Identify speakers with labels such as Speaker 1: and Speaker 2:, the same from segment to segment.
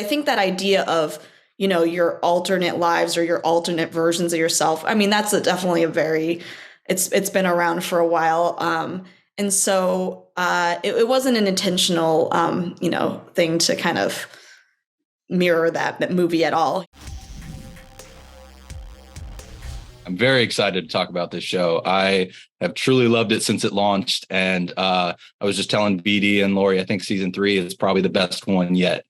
Speaker 1: I think that idea of, your alternate lives or your alternate versions of yourself, I mean, that's definitely a very, it's been around for a while. And so it wasn't an intentional, thing to kind of mirror that movie at all.
Speaker 2: I'm very excited to talk about this show. I have truly loved it since it launched. And I was just telling BD and Lori, I think season 3 is probably the best one yet.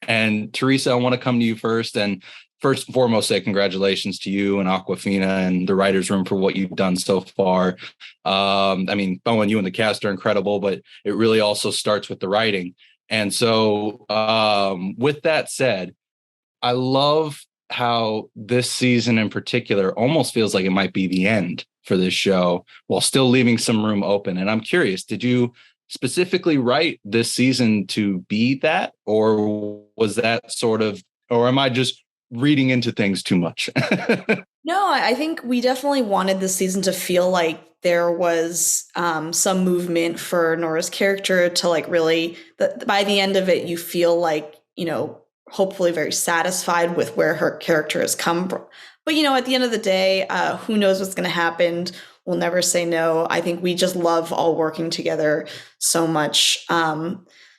Speaker 2: And Teresa, I want to come to you first. And first and foremost, say congratulations to you and Awkwafina and the writer's room for what you've done so far. I mean, Bowen, you and the cast are incredible, but it really also starts with the writing. And so with that said, I love how this season in particular almost feels like it might be the end for this show while still leaving some room open. And I'm curious, did you specifically write this season to be that, or was that sort of, or am I just reading into things too much?
Speaker 1: No, I think we definitely wanted this season to feel like there was some movement for Nora's character to like really, by the end of it, you feel like, hopefully very satisfied with where her character has come from. But, at the end of the day, who knows what's going to happen? We'll never say no. I think we just love all working together so much.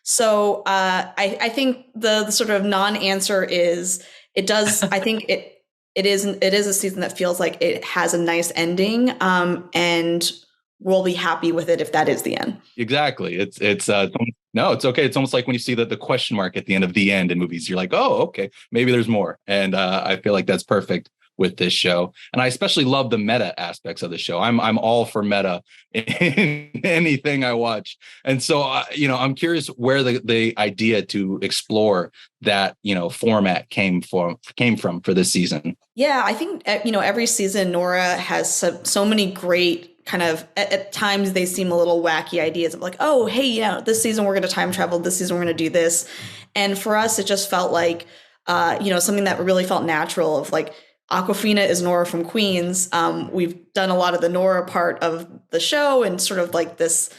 Speaker 1: So I think the sort of non-answer is it does. I think it is a season that feels like it has a nice ending, and we'll be happy with it if that is the end.
Speaker 2: Exactly. No, it's okay. It's almost like when you see the question mark at the end of the end in movies, you're like, oh, okay, maybe there's more. And I feel like that's perfect with this show. And I especially love the meta aspects of the show. I'm all for meta in anything I watch. And so, I'm curious where the idea to explore that, format came from for this season.
Speaker 1: Yeah, I think, every season Nora has so many great kind of, at times they seem a little wacky ideas of like, oh, hey, this season we're going to time travel. This season we're going to do this. And for us, it just felt like, something that really felt natural of like, Awkwafina is Nora from Queens. We've done a lot of the Nora part of the show and sort of like this,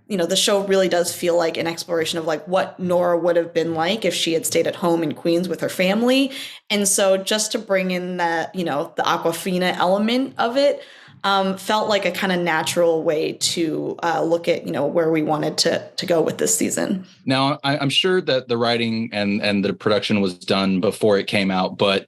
Speaker 1: the show really does feel like an exploration of like what Nora would have been like if she had stayed at home in Queens with her family. And so just to bring in that, the Awkwafina element of it, felt like a kind of natural way to look at, where we wanted to go with this season.
Speaker 2: Now, I'm sure that the writing and the production was done before it came out, but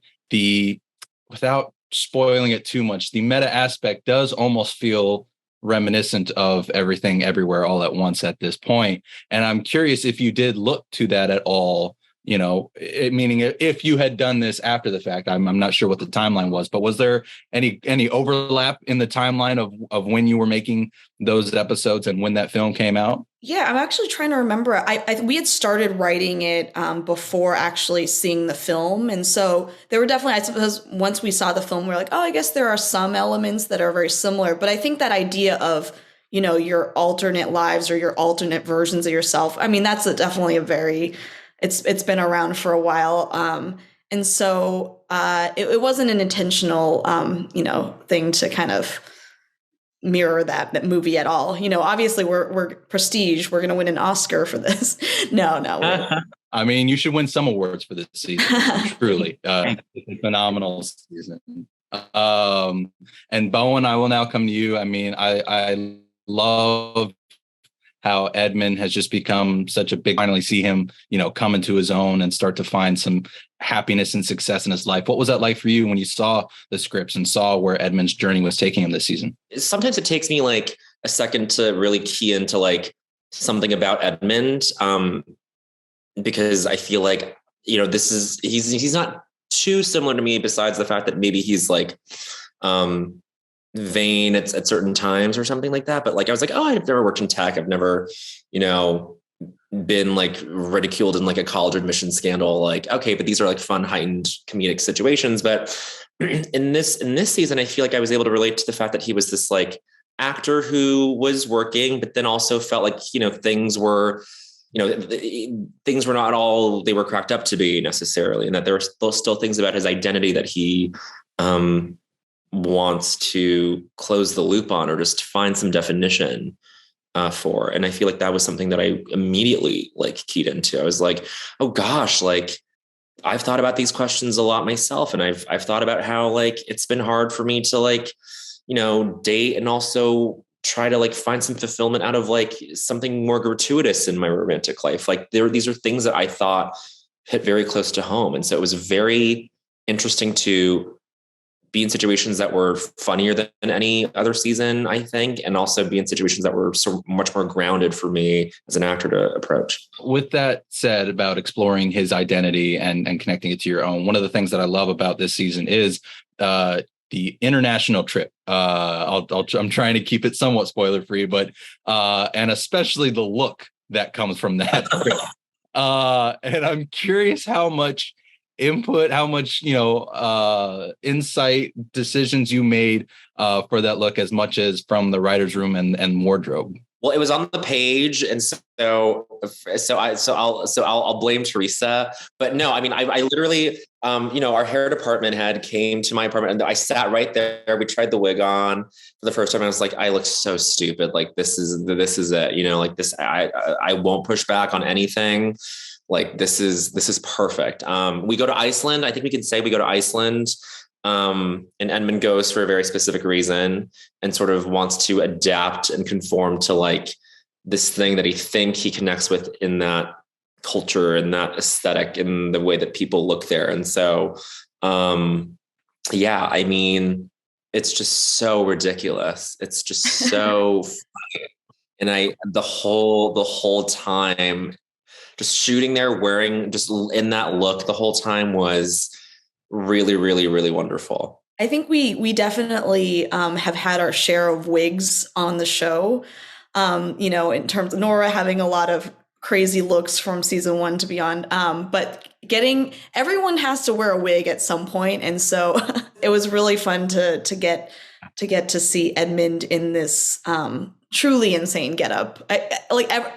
Speaker 2: without spoiling it too much, the meta aspect does almost feel reminiscent of Everything Everywhere All at Once at this point. And I'm curious if you did look to that at all, meaning if you had done this after the fact. I'm not sure what the timeline was, but was there any overlap in the timeline of when you were making those episodes and when that film came out?
Speaker 1: Yeah, I'm actually trying to remember. We had started writing it before actually seeing the film. And so there were definitely, I suppose, once we saw the film, we're like, oh, I guess there are some elements that are very similar. But I think that idea of, your alternate lives or your alternate versions of yourself, I mean, that's definitely a very, it's been around for a while. And so it wasn't an intentional, thing to kind of mirror that movie at all. Obviously we're prestige. We're going to win an Oscar for this. No.
Speaker 2: I mean, you should win some awards for this season. Truly, it's a phenomenal season. And Bowen, I will now come to you. I mean, I love how Edmund has just become such a big, finally see him, come into his own and start to find some happiness and success in his life. What was that like for you when you saw the scripts and saw where Edmund's journey was taking him this season?
Speaker 3: Sometimes it takes me like a second to really key into like something about Edmund. Because I feel like, he's not too similar to me besides the fact that maybe he's like, vain at certain times or something like that. But like, I was like, oh, I've never worked in tech. I've never, been like ridiculed in like a college admission scandal. Like, okay, but these are like fun, heightened comedic situations. But in this season, I feel like I was able to relate to the fact that he was this like actor who was working, but then also felt like, things were not all they were cracked up to be necessarily. And that there were still things about his identity that he, wants to close the loop on or just find some definition. for. And I feel like that was something that I immediately like keyed into. I was like, oh gosh, like I've thought about these questions a lot myself. And I've thought about how like it's been hard for me to like, date and also try to like find some fulfillment out of like something more gratuitous in my romantic life. Like these are things that I thought hit very close to home. And so it was very interesting to be in situations that were funnier than any other season, I think, and also be in situations that were so much more grounded for me as an actor to approach.
Speaker 2: With that said, about exploring his identity and connecting it to your own, one of the things that I love about this season is the international trip. I'm trying to keep it somewhat spoiler free, but and especially the look that comes from that trip. And I'm curious how much input, how much insight, decisions you made for that look, as much as from the writer's room and wardrobe.
Speaker 3: Well, it was on the page, and so I'll blame Teresa. But no, I mean, I literally, our hair department head came to my apartment, and I sat right there. We tried the wig on for the first time. I was like, I look so stupid. Like this is it. Like this, I won't push back on anything. Like this is perfect. We go to Iceland. I think we can say we go to Iceland. And Edmund goes for a very specific reason and sort of wants to adapt and conform to like this thing that he connects with in that culture and that aesthetic and the way that people look there. And so, yeah, I mean, it's just so ridiculous. It's just so funny. And the whole time just shooting there, wearing just in that look the whole time was really, really, really wonderful.
Speaker 1: I think we definitely have had our share of wigs on the show. In terms of Nora having a lot of crazy looks from season 1 to beyond. But everyone has to wear a wig at some point, and so it was really fun to get to see Edmund in this truly insane getup.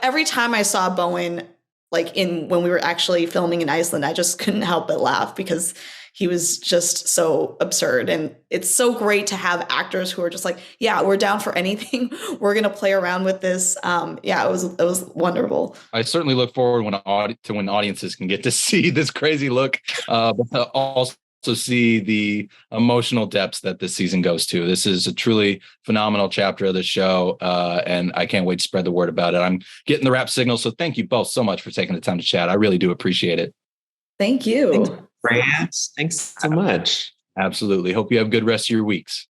Speaker 1: Every time I saw Bowen, when we were actually filming in Iceland, I just couldn't help but laugh because he was just so absurd. And it's so great to have actors who are just like, yeah, we're down for anything. We're going to play around with this. It was wonderful.
Speaker 2: I certainly look forward when audiences can get to see this crazy look, but also see the emotional depths that this season goes to. This is a truly phenomenal chapter of the show, and I can't wait to spread the word about it. I'm getting the rap signal, so thank you both so much for taking the time to chat. I really do appreciate it.
Speaker 1: Thank you.
Speaker 3: Thanks so much.
Speaker 2: Absolutely. Hope you have a good rest of your weeks.